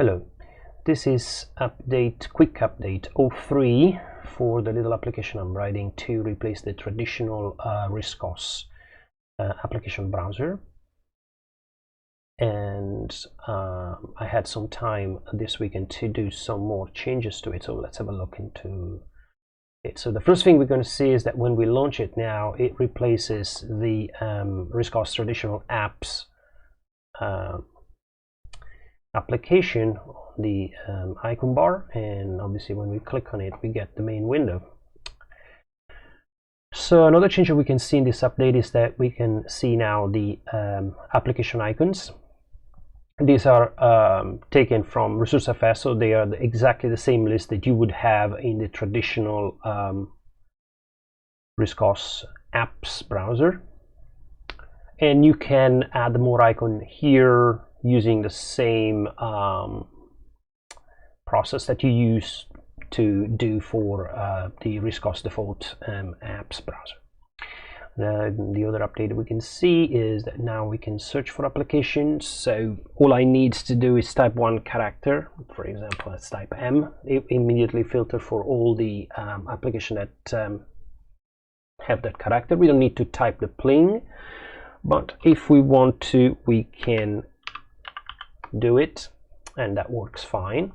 Hello, this is quick update 03 for the little application I'm writing to replace the traditional RISCOS application browser. And I had some time this weekend to do some more changes to it, so let's have a look into it. So the first thing we're going to see is that when we launch it now, it replaces the RISCOS traditional apps application, the icon bar, and obviously when we click on it we get the main window. So another change that we can see in this update is that we can see now the application icons. These are taken from RISCOS, so they are exactly the same list that you would have in the traditional RISCOS apps browser, and you can add more icon here using the same process that you use to do for the RISCOS default apps browser. The other update we can see is that now we can search for applications. So all I need to do is type one character. For example, let's type M. It immediately filter for all the applications that have that character. We don't need to type the pling, but if we want to, we can do it, and that works fine.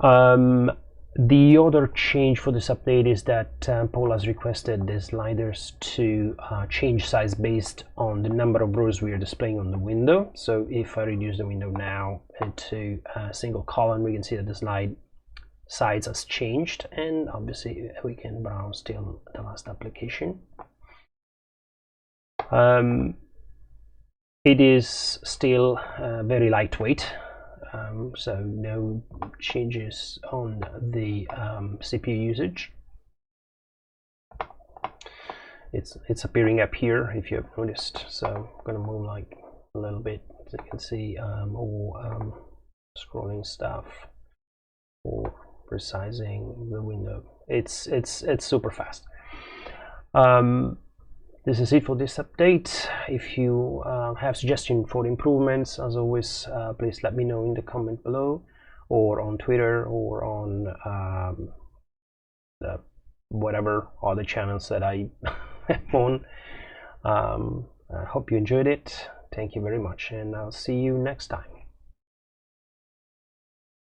The other change for this update is that Paul has requested the sliders to change size based on the number of rows we are displaying on the window. So if I reduce the window now into a single column, we can see that the slide size has changed, and obviously we can browse till the last application. It is still very lightweight, so no changes on the CPU usage. It's appearing up here if you have noticed, so I'm going to move like a little bit so you can see more scrolling stuff or resizing the window. It's super fast. This is it for this update. If you have suggestions for improvements, as always, please let me know in the comment below, or on Twitter, or on the whatever other channels that I have on. I hope you enjoyed it. Thank you very much, and I'll see you next time.